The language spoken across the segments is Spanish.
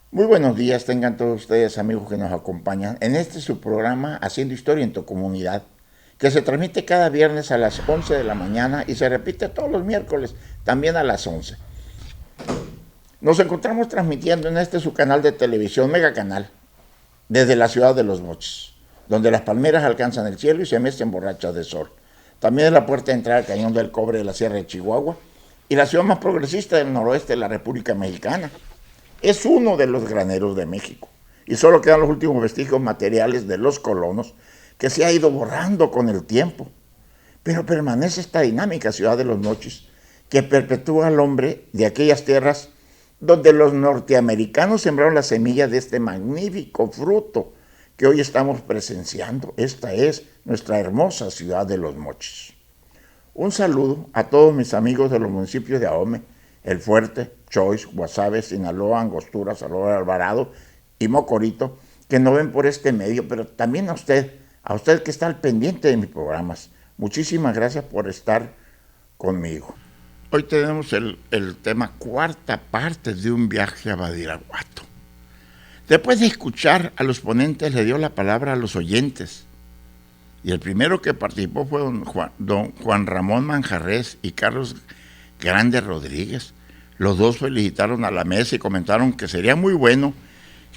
Muy buenos días, tengan todos ustedes amigos que nos acompañan en este su programa Haciendo Historia en tu Comunidad, que se transmite cada viernes a las 11 de la mañana y se repite todos los miércoles, también a las 11. Nos encontramos transmitiendo en este su canal de televisión, Mega Canal, desde la ciudad de Los Mochis, donde las palmeras alcanzan el cielo y se mecen borrachas de sol. También es la puerta de entrada al Cañón del Cobre de la Sierra de Chihuahua y la ciudad más progresista del noroeste de la República Mexicana. Es uno de los graneros de México y solo quedan los últimos vestigios materiales de los colonos que se ha ido borrando con el tiempo. Pero permanece esta dinámica ciudad de los Mochis que perpetúa al hombre de aquellas tierras donde los norteamericanos sembraron la semilla de este magnífico fruto que hoy estamos presenciando. Esta es nuestra hermosa ciudad de los Mochis. Un saludo a todos mis amigos de los municipios de Ahome, El Fuerte, Choix, Guasave, Sinaloa, Angostura, Salvador Alvarado y Mocorito, que no ven por este medio, pero también a usted que está al pendiente de mis programas. Muchísimas gracias por estar conmigo. Hoy tenemos el tema cuarta parte de un viaje a Badiraguato. Después de escuchar a los ponentes, le dio la palabra a los oyentes. Y el primero que participó fue don Juan Ramón Manjarres y Carlos Grande Rodríguez. Los dos felicitaron a la mesa y comentaron que sería muy bueno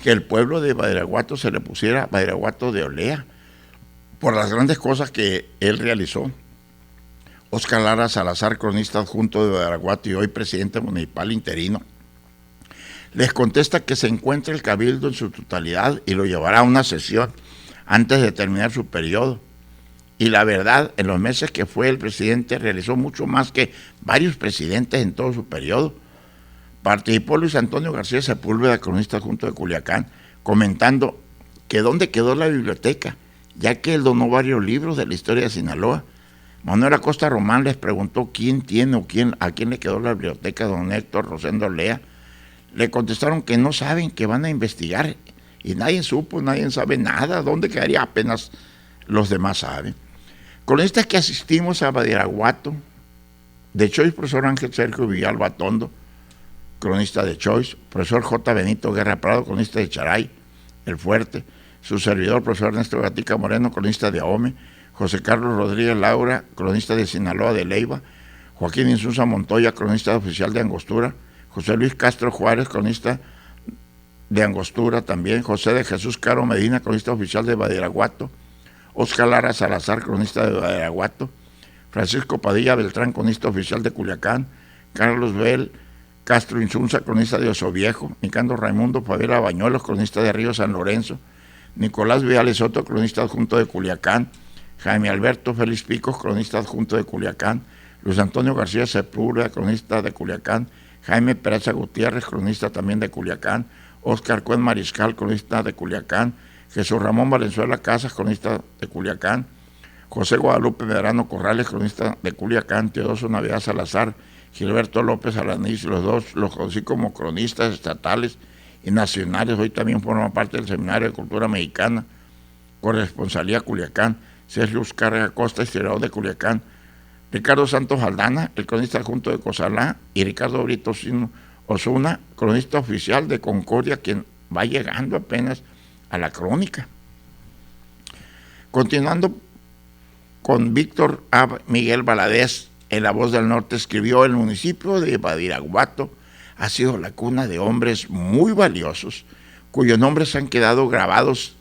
que el pueblo de Badiraguato se le pusiera Badiraguato de Olea por las grandes cosas que él realizó. Oscar Lara Salazar, cronista adjunto de Badiraguato y hoy presidente municipal interino, les contesta que se encuentra el cabildo en su totalidad y lo llevará a una sesión antes de terminar su periodo. Y la verdad, en los meses que fue el presidente realizó mucho más que varios presidentes en todo su periodo. Participó Luis Antonio García Sepúlveda, cronista adjunto de Culiacán, comentando que dónde quedó la biblioteca, ya que él donó varios libros de la historia de Sinaloa. Manuel Acosta Román les preguntó quién tiene o a quién le quedó la biblioteca, don Héctor Rosendo Lea. Le contestaron que no saben, que van a investigar. Y nadie supo, nadie sabe nada. ¿Dónde quedaría? Apenas los demás saben. Cronistas que asistimos a Badiraguato, de Choix, profesor Ángel Sergio Villalba Tondo, cronista de Choix, profesor J. Benito Guerra Prado, cronista de Charay, El Fuerte, su servidor, profesor Ernesto Gatica Moreno, cronista de Ahome, José Carlos Rodríguez Laura, cronista de Sinaloa de Leiva, Joaquín Insunza Montoya, cronista oficial de Angostura, José Luis Castro Juárez, cronista de Angostura también, José de Jesús Caro Medina, cronista oficial de Badiraguato, Oscar Lara Salazar, cronista de Badiraguato, Francisco Padilla Beltrán, cronista oficial de Culiacán, Carlos Bel Castro Insunza, cronista de Osobiejo, Nicandro Raimundo Favela Bañuelos, cronista de Río San Lorenzo, Nicolás Viales Soto, cronista adjunto de Culiacán, Jaime Alberto Félix Picos, cronista adjunto de Culiacán, Luis Antonio García Sepúlveda, cronista de Culiacán, Jaime Peraza Gutiérrez, cronista también de Culiacán, Óscar Cuen Mariscal, cronista de Culiacán, Jesús Ramón Valenzuela Casas, cronista de Culiacán, José Guadalupe Medrano Corrales, cronista de Culiacán, Teodoso Navidad Salazar, Gilberto López Alanís, los dos los conocí como cronistas estatales y nacionales, hoy también forman parte del Seminario de Cultura Mexicana, Corresponsalía Culiacán, Sergio Carga Costa, historiador de Culiacán, Ricardo Santos Aldana, el cronista adjunto de Cozalá, y Ricardo Brito Osuna, cronista oficial de Concordia, quien va llegando apenas a la crónica. Continuando con Víctor A. Miguel Valadez, en La Voz del Norte, escribió: el municipio de Badiraguato ha sido la cuna de hombres muy valiosos, cuyos nombres han quedado grabados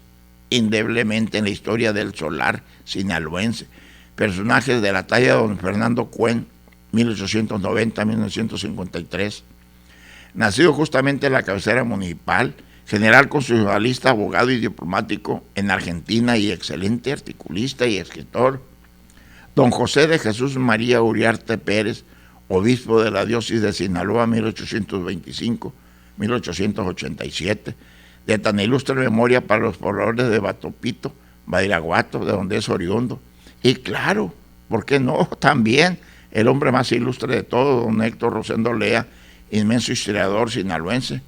indeblemente en la historia del solar sinaloense. Personajes de la talla de don Fernando Cuen, 1890-1953, nacido justamente en la cabecera municipal, general constitucionalista, abogado y diplomático en Argentina y excelente articulista y escritor. Don José de Jesús María Uriarte Pérez, obispo de la diócesis de Sinaloa, 1825-1887, de tan ilustre memoria para los pobladores de Batopito, Badiraguato, de donde es oriundo. Y claro, ¿por qué no? También el hombre más ilustre de todos, don Héctor Rosendo Lea, inmenso historiador sinaloense,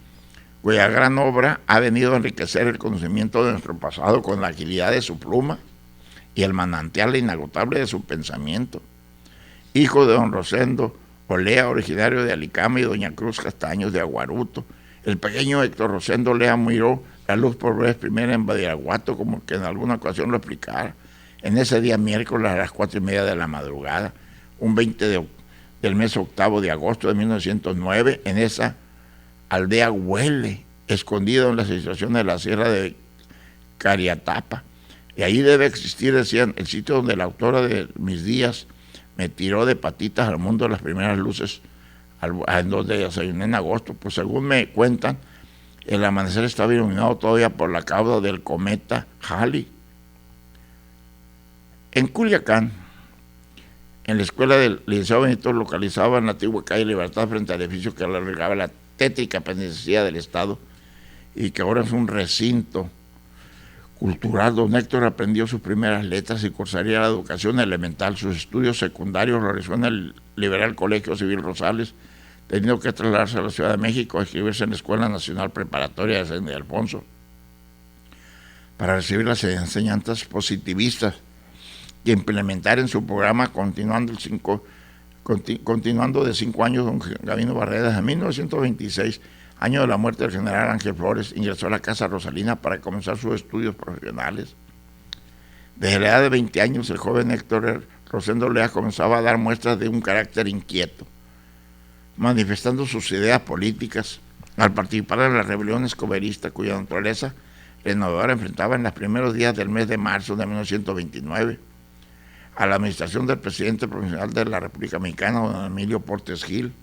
cuya gran obra ha venido a enriquecer el conocimiento de nuestro pasado con la agilidad de su pluma y el manantial inagotable de su pensamiento. Hijo de don Rosendo Olea, originario de Alicama, y doña Cruz Castaños de Aguaruto, El pequeño Héctor Rosendo Lea miró la luz por vez primera en Badiraguato, como que en alguna ocasión lo explicara. En ese día miércoles a las 4:30 de la madrugada, un 20 del mes octavo de agosto de 1909, en esa aldea Huele, escondido en las situaciones de la sierra de Cariatapa. Y ahí debe existir, decían, el sitio donde la autora de Mis días me tiró de patitas al mundo de las primeras luces, en donde desayuné en agosto. Pues según me cuentan, el amanecer estaba iluminado todavía por la cauda del cometa Halley. En Culiacán, en la escuela del Liceo Benito, localizada en la antigua calle Libertad frente al edificio que albergaba la tétrica penitenciaría del Estado y que ahora es un recinto cultural, don Héctor aprendió sus primeras letras y cursaría la educación elemental. Sus estudios secundarios realizó en el Liberal Colegio Civil Rosales, teniendo que trasladarse a la Ciudad de México a inscribirse en la Escuela Nacional Preparatoria de San Ildefonso para recibir las enseñanzas positivistas y implementar en su programa, continuando de 5 años, don Gabino Barreda. En 1926, año de la muerte del general Ángel Flores, ingresó a la Casa Rosalina para comenzar sus estudios profesionales. Desde la edad de 20 años, el joven Héctor Rosendo Lea comenzaba a dar muestras de un carácter inquieto, manifestando sus ideas políticas al participar en la rebelión escoberista, cuya naturaleza renovadora enfrentaba en los primeros días del mes de marzo de 1929 a la administración del presidente provincial de la República Mexicana, don Emilio Portes Gil.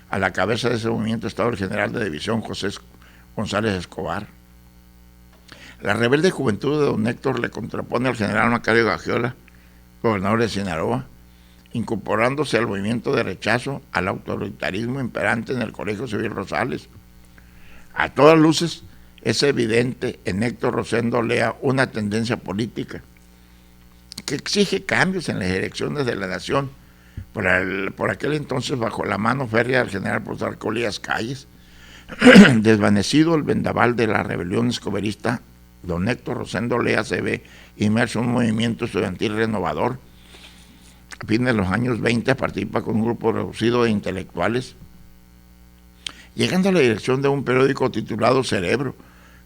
A la cabeza de ese movimiento estaba el general de división José González Escobar. La rebelde juventud de don Héctor le contrapone al general Macario Gagiola, gobernador de Sinaloa, incorporándose al movimiento de rechazo al autoritarismo imperante en el Colegio Civil Rosales. A todas luces, es evidente en Héctor Rosendo Lea una tendencia política que exige cambios en las elecciones de la nación, por aquel entonces bajo la mano férrea del general Plutarco Elías Calles. Desvanecido el vendaval de la rebelión escoberista, don Héctor Rosendo Lea se ve inmerso en un movimiento estudiantil renovador. A fines de los años 20 participa con un grupo reducido de intelectuales, llegando a la dirección de un periódico titulado Cerebro,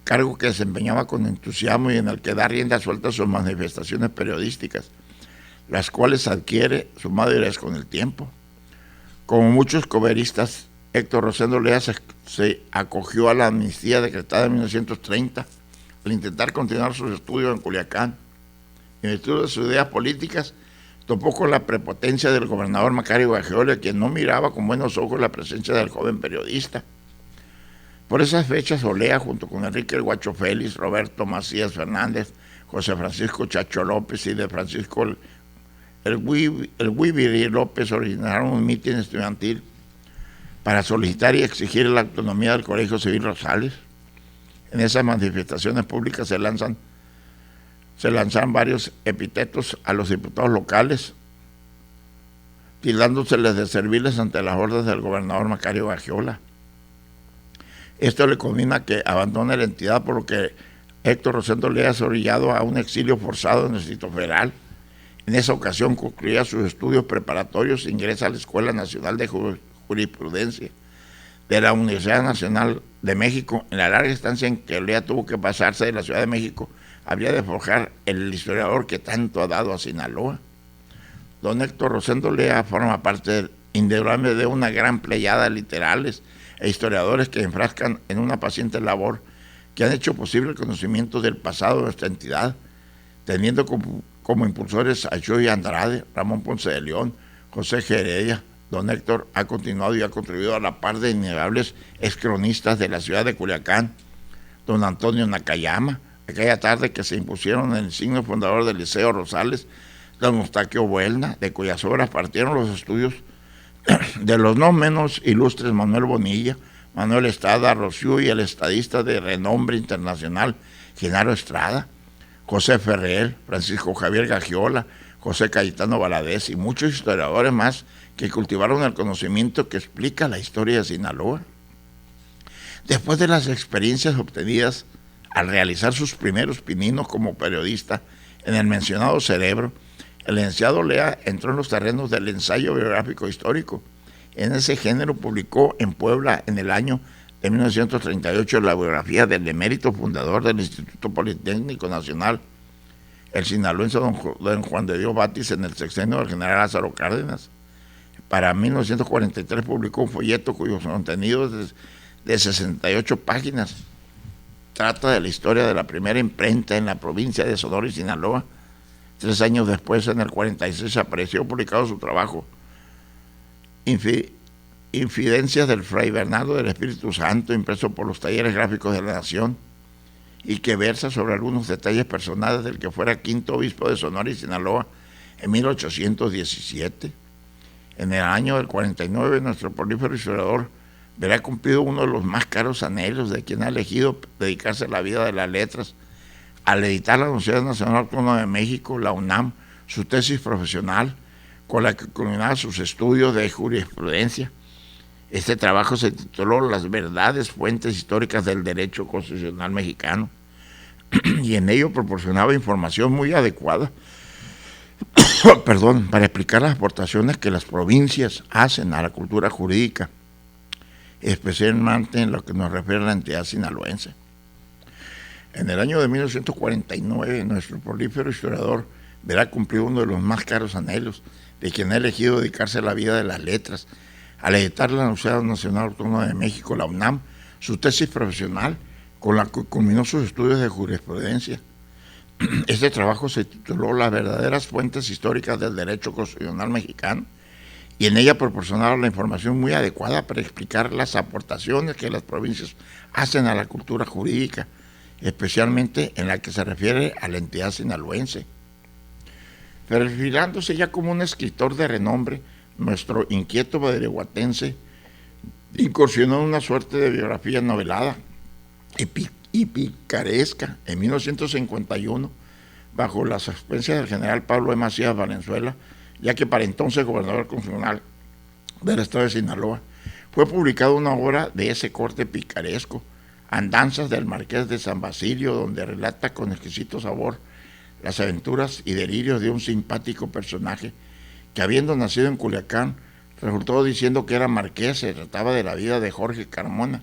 cargo que desempeñaba con entusiasmo y en el que da rienda suelta a sus manifestaciones periodísticas, las cuales adquiere su madurez con el tiempo. Como muchos coberistas, Héctor Rosendo Lea se acogió a la amnistía decretada en 1930 al intentar continuar sus estudios en Culiacán. En virtud de sus ideas políticas, topó con la prepotencia del gobernador Macario Gagiola, quien no miraba con buenos ojos la presencia del joven periodista. Por esas fechas, Olea, junto con Enrique el Guacho Félix, Roberto Macías Fernández, José Francisco Chacho López y de Francisco el Huibiri López, originaron un mitin estudiantil para solicitar y exigir la autonomía del Colegio Civil Rosales. En esas manifestaciones públicas se lanzan varios epítetos a los diputados locales, tildándoseles de serviles ante las órdenes del gobernador Macario Gagiola. Esto le convino a que abandone la entidad, por lo que Héctor Rosendo Lea es orillado a un exilio forzado en el Distrito Federal. En esa ocasión concluía sus estudios preparatorios e ingresa a la Escuela Nacional de Jurisprudencia de la Universidad Nacional de México. En la larga estancia en que Lea tuvo que pasarse de la Ciudad de México, habría de forjar el historiador que tanto ha dado a Sinaloa. Don Héctor Rosendo Lea forma parte indudable de una gran pleyada de literales e historiadores que enfrascan en una paciente labor que han hecho posible el conocimiento del pasado de nuestra entidad, teniendo como impulsores a Joy Andrade, Ramón Ponce de León, José G. Heredia. Don Héctor ha continuado y ha contribuido a la par de innegables excronistas de la ciudad de Culiacán, don Antonio Nakayama, aquella tarde que se impusieron en el signo fundador del Liceo Rosales, don Eustaquio Buelna, de cuyas obras partieron los estudios de los no menos ilustres Manuel Bonilla, Manuel Estrada Rocío y el estadista de renombre internacional Genaro Estrada, José Ferrer, Francisco Javier Gagiola, José Cayetano Valadez y muchos historiadores más que cultivaron el conocimiento que explica la historia de Sinaloa. Después de las experiencias obtenidas al realizar sus primeros pininos como periodista en el mencionado Cerebro, el licenciado Lea entró en los terrenos del ensayo biográfico histórico. En ese género publicó en Puebla en el año de 1938, la biografía del emérito fundador del Instituto Politécnico Nacional, el sinaloense don Juan de Dios Batis, en el sexenio del general Lázaro Cárdenas. Para 1943 publicó un folleto cuyos contenidos de 68 páginas trata de la historia de la primera imprenta en la provincia de Sonora y Sinaloa. 3 años después, en el 46, apareció publicado su trabajo Infidencias del Fray Bernardo del Espíritu Santo, impreso por los Talleres Gráficos de la Nación, y que versa sobre algunos detalles personales del que fuera quinto obispo de Sonora y Sinaloa en 1817. En el año del 49, nuestro prolífero historiador verá cumplido uno de los más caros anhelos de quien ha elegido dedicarse a la vida de las letras, al editar la Universidad Nacional Autónoma de México, la UNAM, su tesis profesional, con la que culminaba sus estudios de jurisprudencia. Este trabajo se tituló Las verdades fuentes históricas del derecho constitucional mexicano, y en ello proporcionaba información muy adecuada para explicar las aportaciones que las provincias hacen a la cultura jurídica, especialmente en lo que nos refiere a la entidad sinaloense. En el año de 1949, nuestro prolífero historiador verá cumplido uno de los más caros anhelos de quien ha elegido dedicarse a la vida de las letras, al editar la Universidad Nacional Autónoma de México, la UNAM, su tesis profesional, con la que culminó sus estudios de jurisprudencia. Este trabajo se tituló Las verdaderas fuentes históricas del derecho constitucional mexicano, y en ella proporcionaron la información muy adecuada para explicar las aportaciones que las provincias hacen a la cultura jurídica, especialmente en la que se refiere a la entidad sinaloense. Perfilándose ya como un escritor de renombre, nuestro inquieto badiraguatense incursionó en una suerte de biografía novelada y picaresca en 1951, bajo las auspicias del general Pablo E. Macías Valenzuela, ya que para entonces gobernador constitucional del estado de Sinaloa. Fue publicada una obra de ese corte picaresco, Andanzas del Marqués de San Basilio, donde relata con exquisito sabor las aventuras y delirios de un simpático personaje que, habiendo nacido en Culiacán, resultó diciendo que era marqués. Se trataba de la vida de Jorge Carmona,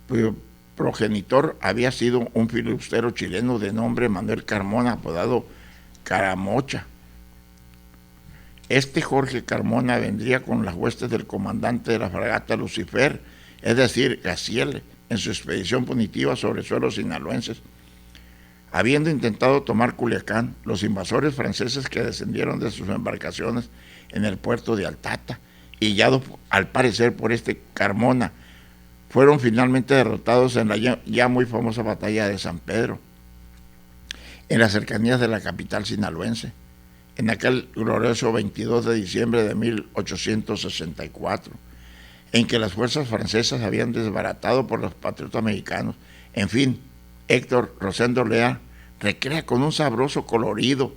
cuyo progenitor había sido un filibustero chileno de nombre Manuel Carmona, apodado Caramocha. Este Jorge Carmona vendría con las huestes del comandante de la fragata Lucifer, es decir, Gaciel, en su expedición punitiva sobre suelos sinaloenses. Habiendo intentado tomar Culiacán, los invasores franceses que descendieron de sus embarcaciones en el puerto de Altata, y guiados al parecer por este Carmona, fueron finalmente derrotados en la ya muy famosa batalla de San Pedro, en las cercanías de la capital sinaloense, en aquel glorioso 22 de diciembre de 1864, en que las fuerzas francesas habían desbaratado por los patriotas mexicanos. En fin, Héctor Rosendo Lea recrea con un sabroso colorido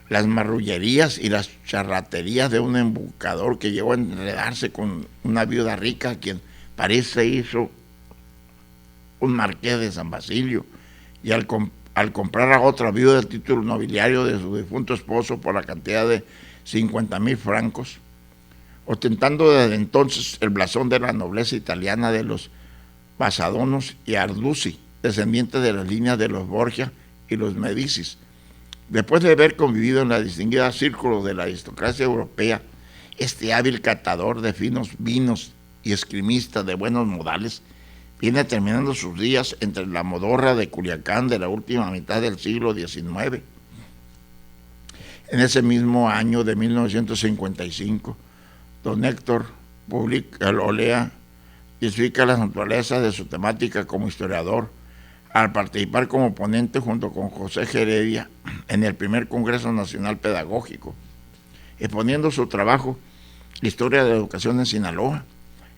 las marrullerías y las charlaterías de un embaucador que llegó a enredarse con una viuda rica, a quien parece hizo un marqués de San Basilio, y al comprar a otra viuda el título nobiliario de su difunto esposo por la cantidad de 50,000 francos, ostentando desde entonces el blasón de la nobleza italiana de los Basadonos y Arduzi, descendientes de las líneas de los Borgia y los Medicis. Después de haber convivido en la distinguida círculo de la aristocracia europea, este hábil catador de finos vinos y esgrimista de buenos modales viene terminando sus días entre la modorra de Culiacán de la última mitad del siglo XIX. En ese mismo año de 1955, don Héctor publica Olea y explica la naturaleza de su temática como historiador, al participar como ponente junto con José Heredia en el primer Congreso Nacional Pedagógico, exponiendo su trabajo Historia de la Educación en Sinaloa.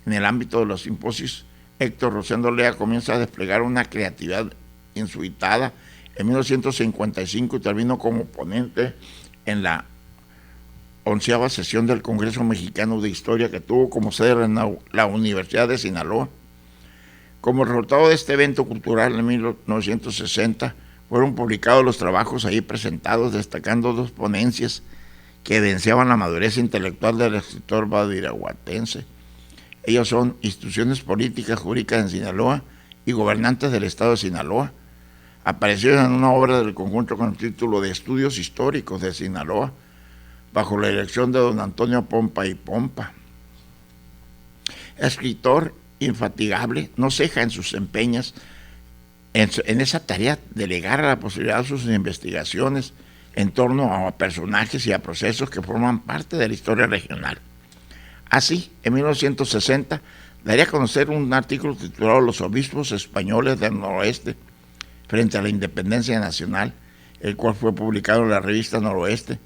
En el ámbito de los simposios, Héctor Rosendo Lea comienza a desplegar una creatividad insuitada en 1955 y terminó como ponente en la 11ª sesión del Congreso Mexicano de Historia, que tuvo como sede la Universidad de Sinaloa. Como resultado de este evento cultural en 1960, fueron publicados los trabajos ahí presentados, destacando 2 ponencias que evidenciaban la madurez intelectual del escritor badiraguatense. Ellos son instituciones políticas, jurídicas en Sinaloa y gobernantes del estado de Sinaloa. Aparecieron en una obra del conjunto con el título de Estudios Históricos de Sinaloa, bajo la dirección de don Antonio Pompa y Pompa. Escritor infatigable, no ceja en sus empeños en esa tarea de legar a la posibilidad de sus investigaciones en torno a personajes y a procesos que forman parte de la historia regional. Así, en 1960, daría a conocer un artículo titulado Los obispos españoles del noroeste frente a la independencia nacional, el cual fue publicado en la revista Noroeste,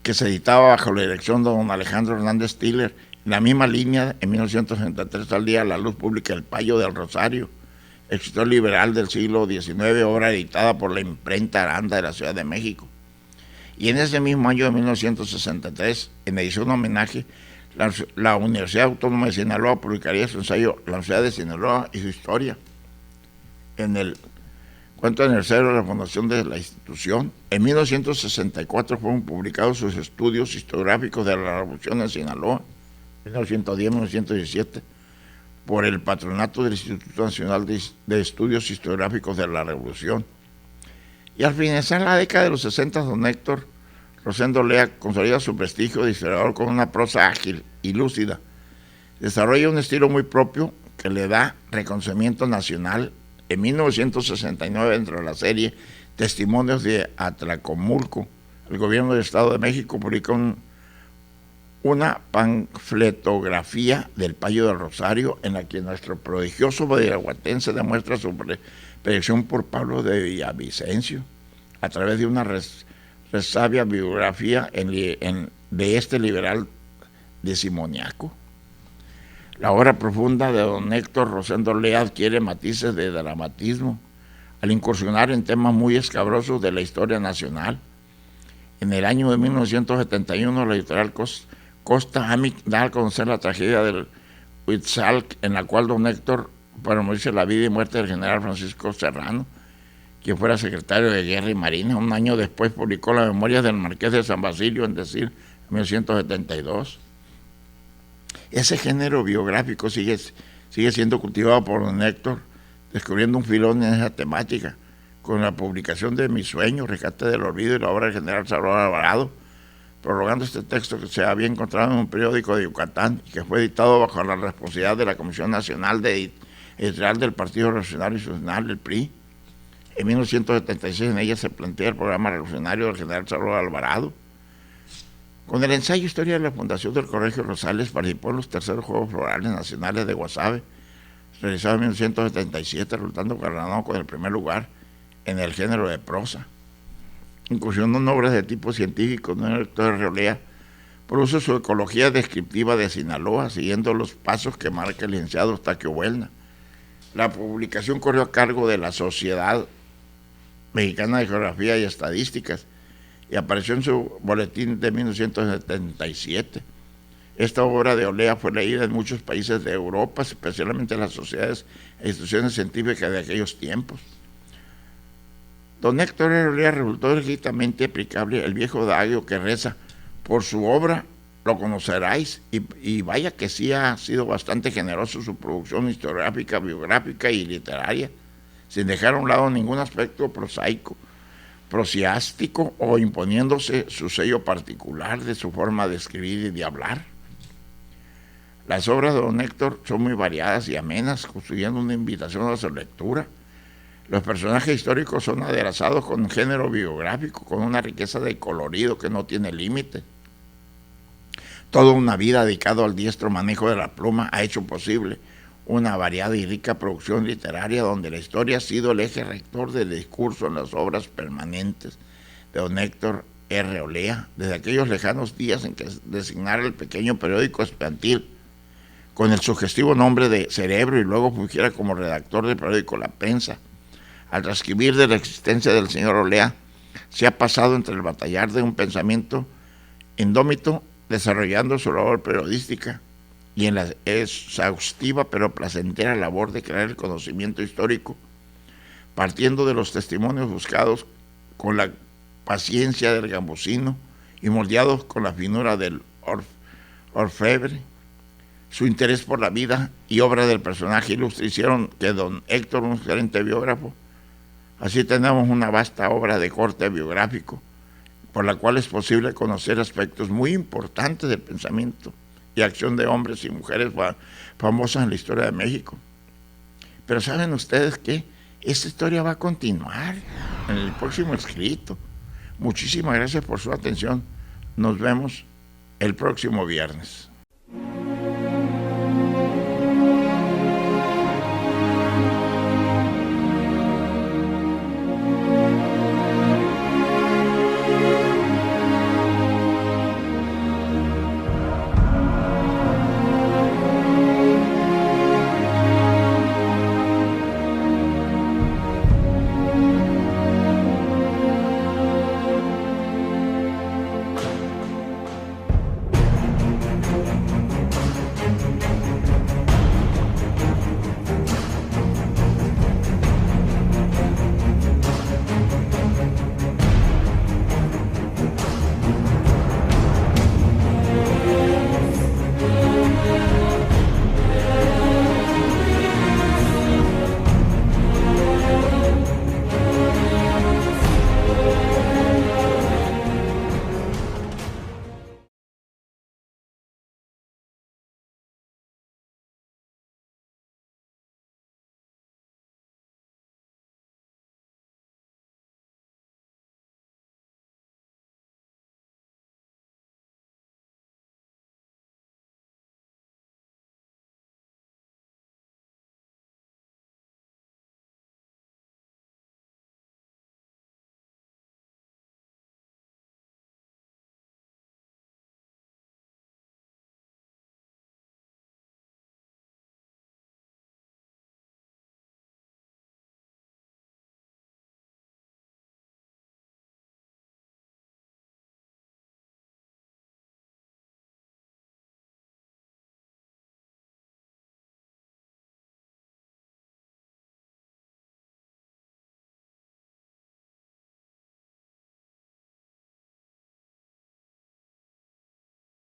que se editaba bajo la dirección de don Alejandro Hernández Tiller. En la misma línea, en 1963 salía a la luz pública El Payo del Rosario, escritor liberal del siglo XIX, obra editada por la imprenta Aranda de la Ciudad de México. Y en ese mismo año de 1963, en edición homenaje, la Universidad Autónoma de Sinaloa publicaría su ensayo La Universidad de Sinaloa y su historia. En el cuento aniversario de la fundación de la institución, en 1964 fueron publicados sus estudios historiográficos de la Revolución en Sinaloa, 1910-1917, por el patronato del Instituto Nacional de Estudios Historiográficos de la Revolución. Y al finalizar la década de los 60, don Héctor Rosendo Lea consolida su prestigio de historiador con una prosa ágil y lúcida. Desarrolla un estilo muy propio que le da reconocimiento nacional. En 1969, dentro de la serie Testimonios de Atlacomulco, el gobierno del Estado de México publicó una panfletografía del Payo del Rosario, en la que nuestro prodigioso badiraguatense demuestra su predilección por Pablo de Villavicencio, a través de una resabia biografía de este liberal decimoniaco. La obra profunda de don Héctor Rosendo Lea adquiere matices de dramatismo al incursionar en temas muy escabrosos de la historia nacional. En el año de 1971, la editorial Costa Amic da a conocer la tragedia del Huitzalc, en la cual don Héctor promovió la vida y muerte del general Francisco Serrano, quien fuera secretario de Guerra y Marina. Un año después publicó las Memorias del Marqués de San Basilio, en 1972. Ese género biográfico sigue siendo cultivado por don Héctor, descubriendo un filón en esa temática, con la publicación de Mi Sueño, Rescate del Olvido y la obra del general Salvador Alvarado, prorrogando este texto que se había encontrado en un periódico de Yucatán y que fue editado bajo la responsabilidad de la Comisión Nacional de Editorial del Partido Revolucionario Institucional, el PRI. En 1976 en ella se plantea el programa revolucionario del general Salvador Alvarado. Con el ensayo Historia de la Fundación del Colegio Rosales participó en los terceros Juegos Florales Nacionales de Guasave, realizados en 1977, resultando galardonado con el primer lugar en el género de prosa. Incursionó en obras de tipo científico. Don Héctor Reolea produce su Ecología Descriptiva de Sinaloa, siguiendo los pasos que marca el licenciado Eustaquio Buelna. La publicación corrió a cargo de la Sociedad Mexicana de Geografía y Estadísticas y apareció en su boletín de 1977. Esta obra de Olea fue leída en muchos países de Europa, especialmente en las sociedades e instituciones científicas de aquellos tiempos. Don Héctor Olea resultó legítimamente aplicable el viejo adagio que reza: por su obra lo conoceráis, y vaya que sí ha sido bastante generoso su producción historiográfica, biográfica y literaria, sin dejar a un lado ningún aspecto prosaico, prosiástico o imponiéndose su sello particular de su forma de escribir y de hablar. Las obras de don Héctor son muy variadas y amenas, constituyendo una invitación a su lectura. Los personajes históricos son aderezados con un género biográfico, con una riqueza de colorido que no tiene límite. Toda una vida dedicada al diestro manejo de la pluma ha hecho posible una variada y rica producción literaria donde la historia ha sido el eje rector del discurso en las obras permanentes de don Héctor R. Olea, desde aquellos lejanos días en que designara el pequeño periódico estudiantil con el sugestivo nombre de Cerebro y luego fungiera como redactor del periódico La Prensa. Al transcribir de la existencia del señor Olea, se ha pasado entre el batallar de un pensamiento indómito, desarrollando su labor periodística, y en la exhaustiva pero placentera labor de crear el conocimiento histórico, partiendo de los testimonios buscados con la paciencia del gambusino y moldeados con la finura del orfebre. su interés por la vida y obra del personaje ilustre hicieron que don Héctor, un excelente biógrafo. Así tenemos una vasta obra de corte biográfico, por la cual es posible conocer aspectos muy importantes del pensamiento y acción de hombres y mujeres famosos en la historia de México. Pero ¿saben ustedes qué? Esta historia va a continuar en el próximo escrito. Muchísimas gracias por su atención. Nos vemos el próximo viernes.